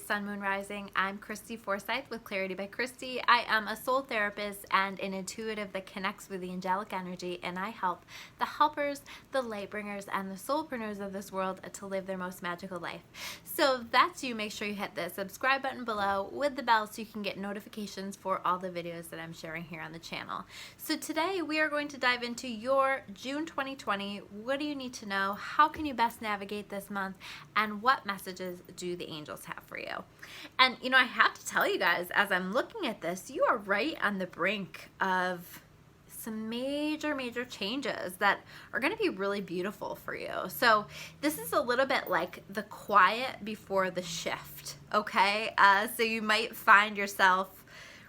Sun, Moon, Rising. I'm Christy Forsyth with Clarity by Christy. I am a soul therapist and an intuitive that connects with the angelic energy, and I help the helpers, the light bringers, and the soulpreneurs of this world to live their most magical life. So if that's you, make sure you hit the subscribe button below with the bell so you can get notifications for all the videos that I'm sharing here on the channel. So today we are going to dive into your June 2020. What do you need to know? How can you best navigate this month? And what messages do the angels have for you? And I have to tell you guys, as I'm looking at this, you are right on the brink of some major changes that are going to be really beautiful for you. So this is a little bit like the quiet before the shift, okay? So you might find yourself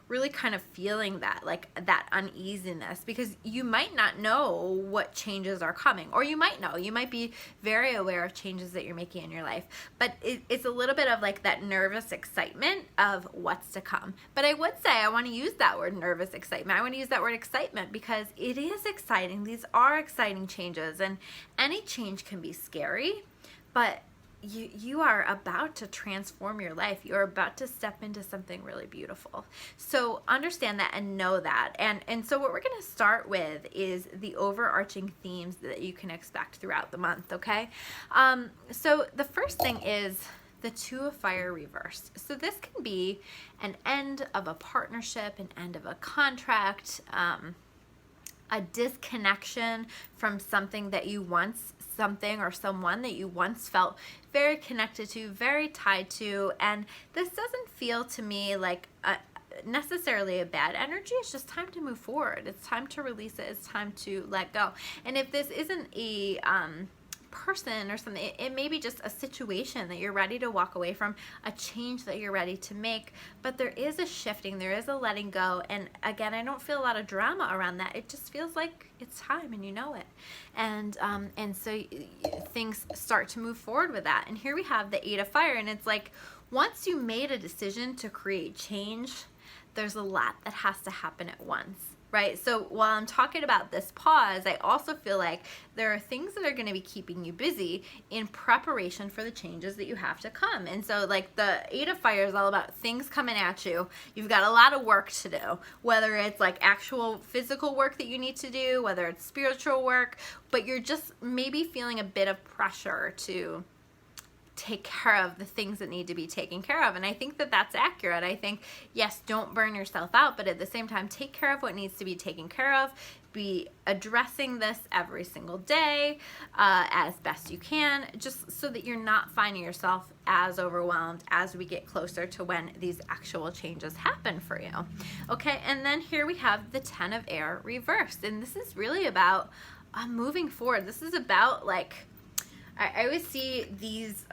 really kind of feeling that, like that uneasiness, because you might not know what changes are coming, or you might know, you might be very aware of changes that you're making in your life, but it's a little bit of like that nervous excitement of what's to come. But I would say I want to use that word nervous excitement. I want to use that word excitement because it is exciting. These are exciting changes, and any change can be scary, but you are about to transform your life. You're about to step into something really beautiful. So understand that and know that. And so what we're going to start with is the overarching themes that you can expect throughout the month, okay? So the first thing is the Two of Fire reversed. So this can be an end of a partnership, an end of a contract, a disconnection from something that you once, something or someone that you once felt very connected to, very tied to. And this doesn't feel to me like necessarily a bad energy. It's just time to move forward. It's time to release it. It's time to let go. And if this isn't a person or something, it may be just a situation that you're ready to walk away from, a change that you're ready to make, but there is a shifting, there is a letting go. And again, I don't feel a lot of drama around that. It just feels like it's time, and you know it. And so things start to move forward with that. And here we have the Eight of Fire, and it's like once you made a decision to create change, there's a lot that has to happen at once. Right? So while I'm talking about this pause, I also feel like there are things that are going to be keeping you busy in preparation for the changes that you have to come. And so like the Eight of Fire is all about things coming at you. You've got a lot of work to do, whether it's like actual physical work that you need to do, whether it's spiritual work, but you're just maybe feeling a bit of pressure to take care of the things that need to be taken care of. And I think that that's accurate. I think, yes, don't burn yourself out, but at the same time, take care of what needs to be taken care of. Be addressing this every single day as best you can, just so that you're not finding yourself as overwhelmed as we get closer to when these actual changes happen for you. Okay, and then here we have the Ten of Air reversed. And this is really about moving forward. This is about like, I always see these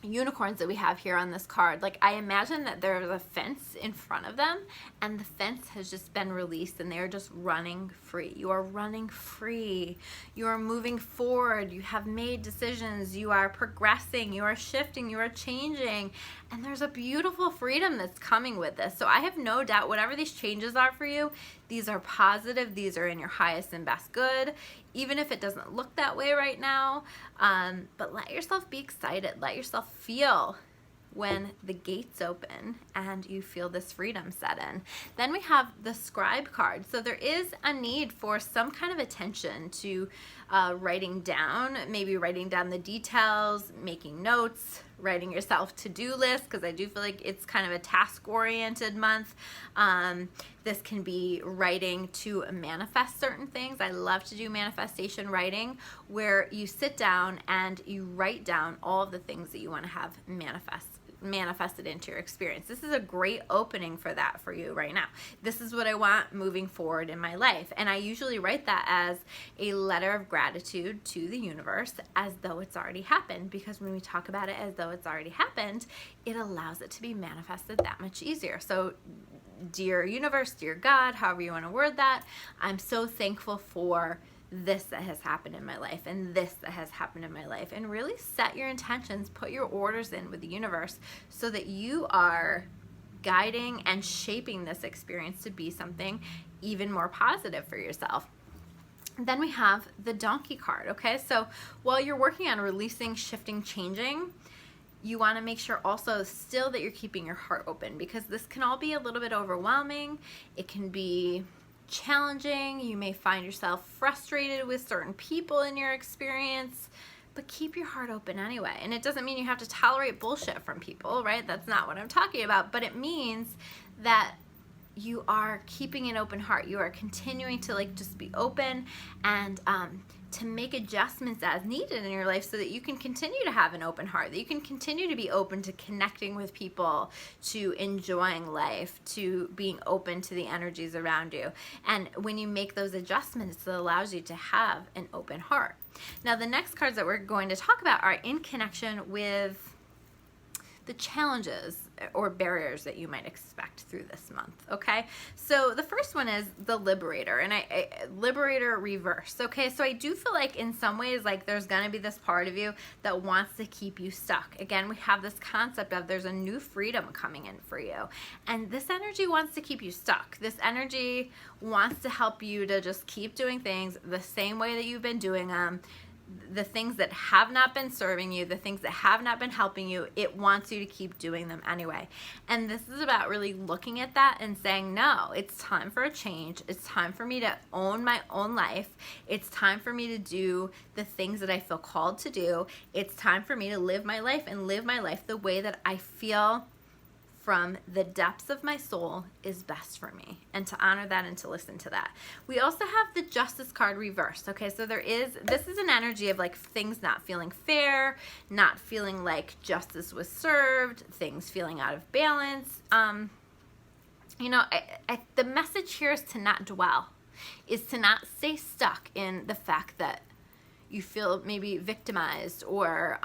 unicorns that we have here on this card. Like I imagine that there's a fence in front of them, and the fence has just been released, and they're just running free. You are running free. You are moving forward. You have made decisions. You are progressing. You are shifting. You are changing. And there's a beautiful freedom that's coming with this. So I have no doubt whatever these changes are for you, these are positive. These are in your highest and best good, even if it doesn't look that way right now. But let yourself be excited. Let yourself feel when the gates open and you feel this freedom set in. Then we have the Scribe card. So there is a need for some kind of attention to writing down, maybe writing down the details, making notes, writing yourself to-do list, because I do feel like it's kind of a task-oriented month. This can be writing to manifest certain things. I love to do manifestation writing, where you sit down and you write down all of the things that you want to have manifested into your experience. This is a great opening for that for you right now. This is what I want moving forward in my life. And I usually write that as a letter of gratitude to the universe, as though it's already happened, because when we talk about it as though it's already happened, it allows it to be manifested that much easier. So dear universe, dear God, however you want to word that, I'm so thankful for this that has happened in my life, and this that has happened in my life. And really set your intentions, put your orders in with the universe, so that you are guiding and shaping this experience to be something even more positive for yourself. Then we have the Donkey card, okay? So while you're working on releasing, shifting, changing, You want to make sure also still that you're keeping your heart open, because this can all be a little bit overwhelming. It can be challenging. You may find yourself frustrated with certain people in your experience, but keep your heart open anyway. And it doesn't mean you have to tolerate bullshit from people, right? That's not what I'm talking about. But it means that you are keeping an open heart. You are continuing to like just be open and to make adjustments as needed in your life so that you can continue to have an open heart, that you can continue to be open to connecting with people, to enjoying life, to being open to the energies around you. And when you make those adjustments, it allows you to have an open heart. Now, the next cards that we're going to talk about are in connection with the challenges or barriers that you might expect through this month, okay? So the first one is the Liberator, and Liberator reverse, okay? So I do feel like in some ways, like there's gonna be this part of you that wants to keep you stuck. Again, we have this concept of there's a new freedom coming in for you, and this energy wants to keep you stuck. This energy wants to help you to just keep doing things the same way that you've been doing them. The things that have not been serving you, the things that have not been helping you, it wants you to keep doing them anyway. And this is about really looking at that and saying, no, it's time for a change. It's time for me to own my own life. It's time for me to do the things that I feel called to do. It's time for me to live my life and live my life the way that I feel from the depths of my soul is best for me, and to honor that and to listen to that. We also have the Justice card reversed, okay? So this is an energy of like things not feeling fair, not feeling like justice was served, things feeling out of balance. You know, the message here is to not dwell, is to not stay stuck in the fact that you feel maybe victimized or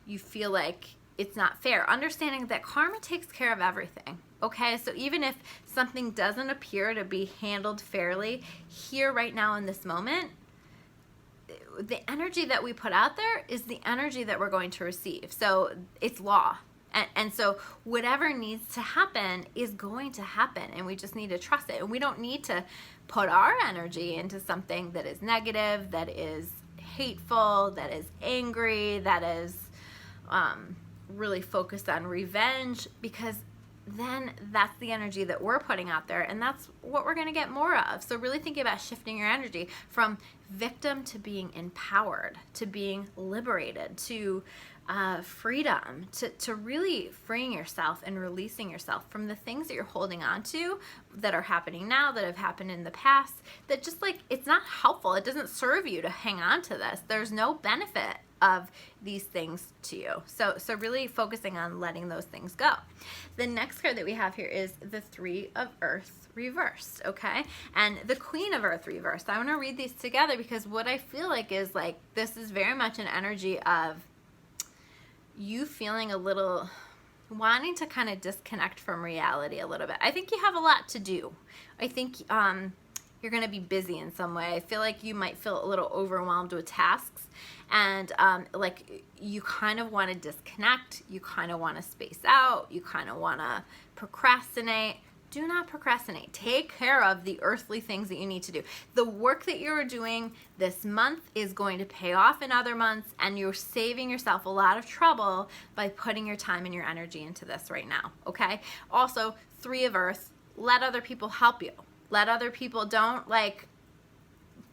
you feel like it's not fair. Understanding that karma takes care of everything, okay? So even if something doesn't appear to be handled fairly here right now in this moment, the energy that we put out there is the energy that we're going to receive. So it's law. And so whatever needs to happen is going to happen, and we just need to trust it. And we don't need to put our energy into something that is negative, that is hateful, that is angry, that is really focused on revenge, because then that's the energy that we're putting out there, and that's what we're going to get more of. So really thinking about shifting your energy from victim to being empowered, to being liberated, to freedom, to really freeing yourself and releasing yourself from the things that you're holding on to that are happening now, that have happened in the past, that just like, it's not helpful. It doesn't serve you to hang on to this. There's no benefit of these things to you. So really focusing on letting those things go. The next card that we have here is the Three of Earth reversed, okay? And the Queen of Earth reversed. I want to read these together because what I feel like is like, this is very much an energy of you feeling a little, wanting to kind of disconnect from reality a little bit. I think you have a lot to do. I think you're going to be busy in some way. I feel like you might feel a little overwhelmed with tasks, and like you kind of want to disconnect, you kind of want to space out, you kind of want to procrastinate. Do not procrastinate. Take care of the earthly things that you need to do. The work that you're doing this month is going to pay off in other months, and you're saving yourself a lot of trouble by putting your time and your energy into this right now, okay? Also, Three of Earth, let other people help you. Let other people, don't like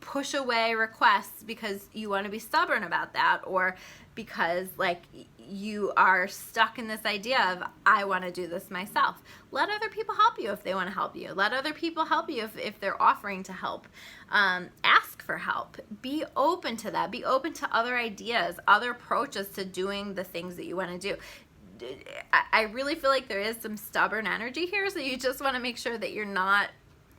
push away requests because you want to be stubborn about that, or because like you are stuck in this idea of I want to do this myself. Let other people help you if they want to help you. Let other people help you if they're offering to help. Ask for help. Be open to that. Be open to other ideas, other approaches to doing the things that you want to do. I really feel like there is some stubborn energy here, so you just want to make sure that you're not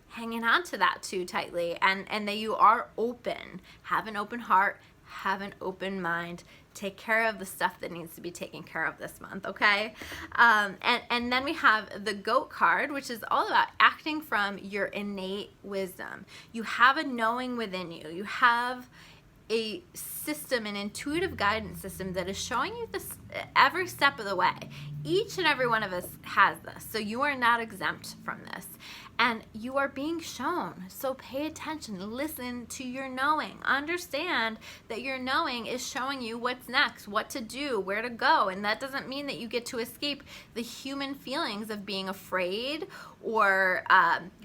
hanging on to that too tightly, and that you are open. Have an open heart, have an open mind. Take care of the stuff that needs to be taken care of this month, okay? And then we have the Goat card, which is all about acting from your innate wisdom. You have a knowing within you. You have a system, an intuitive guidance system that is showing you this every step of the way. Each and every one of us has this, so you are not exempt from this, and you are being shown. So pay attention, listen to your knowing, understand that your knowing is showing you what's next, what to do, where to go. And that doesn't mean that you get to escape the human feelings of being afraid or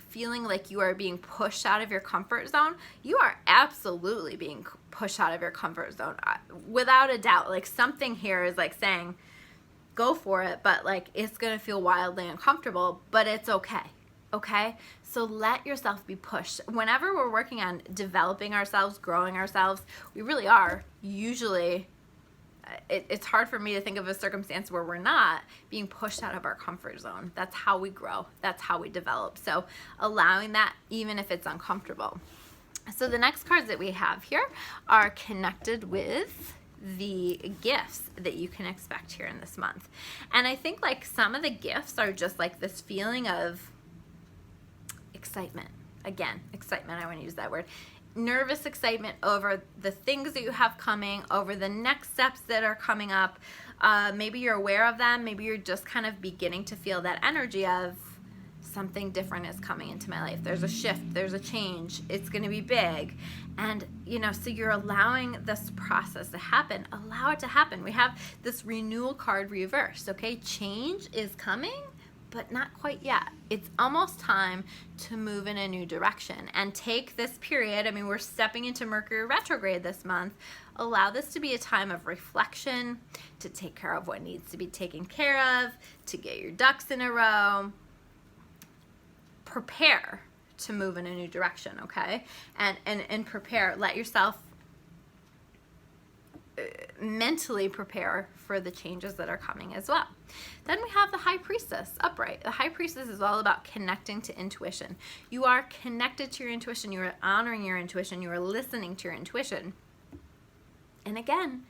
feeling like you are being pushed out of your comfort zone. You are absolutely being pushed out of your comfort zone, without a doubt. Like, something here is like saying, go for it, but like, it's gonna feel wildly uncomfortable, but it's okay. Okay? So let yourself be pushed. Whenever we're working on developing ourselves, growing ourselves, we really are usually, it's hard for me to think of a circumstance where we're not being pushed out of our comfort zone. That's how we grow. That's how we develop. So allowing that, even if it's uncomfortable. So the next cards that we have here are connected with the gifts that you can expect here in this month. And I think like some of the gifts are just like this feeling of excitement. Again, excitement, I want to use that word. Nervous excitement over the things that you have coming, over the next steps that are coming up. Maybe you're aware of them. Maybe you're just kind of beginning to feel that energy of something different is coming into my life. There's a shift, there's a change, it's going to be big. And, you know, so you're allowing this process to happen. Allow it to happen. We have this renewal card reversed, okay? Change is coming, but not quite yet. It's almost time to move in a new direction and take this period. I mean, we're stepping into Mercury retrograde this month. Allow this to be a time of reflection, to take care of what needs to be taken care of, to get your ducks in a row. Prepare to move in a new direction, okay? And prepare. Let yourself mentally prepare for the changes that are coming as well. Then we have the High Priestess upright. The High Priestess is all about connecting to intuition. You are connected to your intuition. You are honoring your intuition. You are listening to your intuition. And again,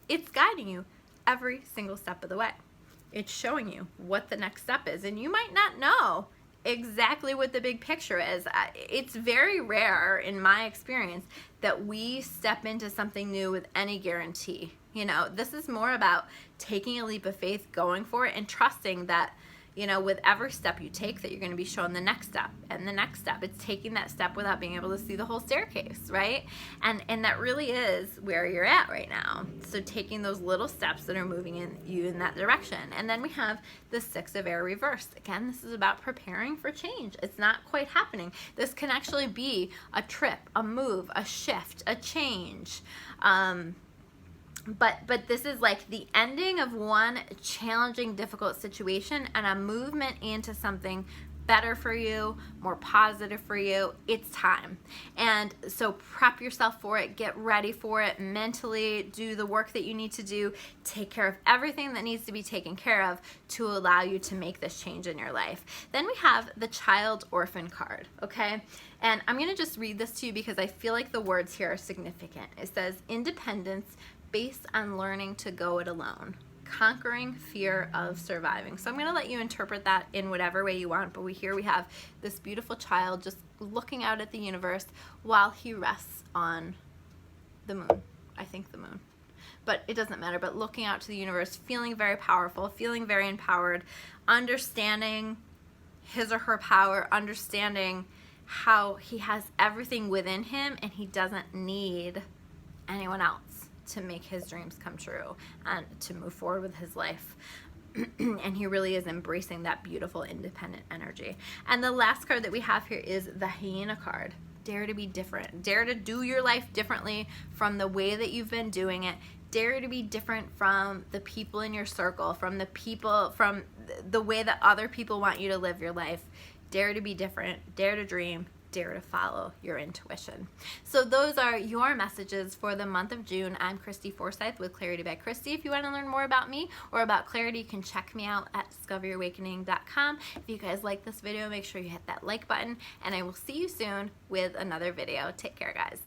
it's guiding you every single step of the way. It's showing you what the next step is. And you might not know exactly what the big picture is. It's very rare in my experience that we step into something new with any guarantee. You know, this is more about taking a leap of faith, going for it, and trusting that, you know, with every step you take, that you're going to be shown the next step and the next step. It's taking that step without being able to see the whole staircase, right? And that really is where you're at right now. So taking those little steps that are moving you in that direction. And then we have the Six of Air reversed. Again, this is about preparing for change. It's not quite happening. This can actually be a trip, a move, a shift, a change. But this is like the ending of one challenging, difficult situation and a movement into something better for you, more positive for you. It's time. And so prep yourself for it, get ready for it mentally, do the work that you need to do, take care of everything that needs to be taken care of to allow you to make this change in your life. Then we have the Child Orphan card, okay? And I'm going to just read this to you because I feel like the words here are significant. It says, independence based on learning to go it alone, conquering fear of surviving. So I'm going to let you interpret that in whatever way you want, but here we have this beautiful child just looking out at the universe while he rests on the moon. I think the moon, but it doesn't matter. But looking out to the universe, feeling very powerful, feeling very empowered, understanding his or her power, understanding how he has everything within him and he doesn't need anyone else to make his dreams come true and to move forward with his life. And he really is embracing that beautiful independent energy. And the last card that we have here is the Hyena card. Dare to be different. Dare to do your life differently from the way that you've been doing it. Dare to be different from the people in your circle, from the way that other people want you to live your life. Dare to be different. Dare to dream. Dare to follow your intuition. So those are your messages for the month of June. I'm Christy Forsyth with Clarity by Christy. If you want to learn more about me or about clarity, you can check me out at discoveryourawakening.com. If you guys like this video, make sure you hit that like button, and I will see you soon with another video. Take care, guys.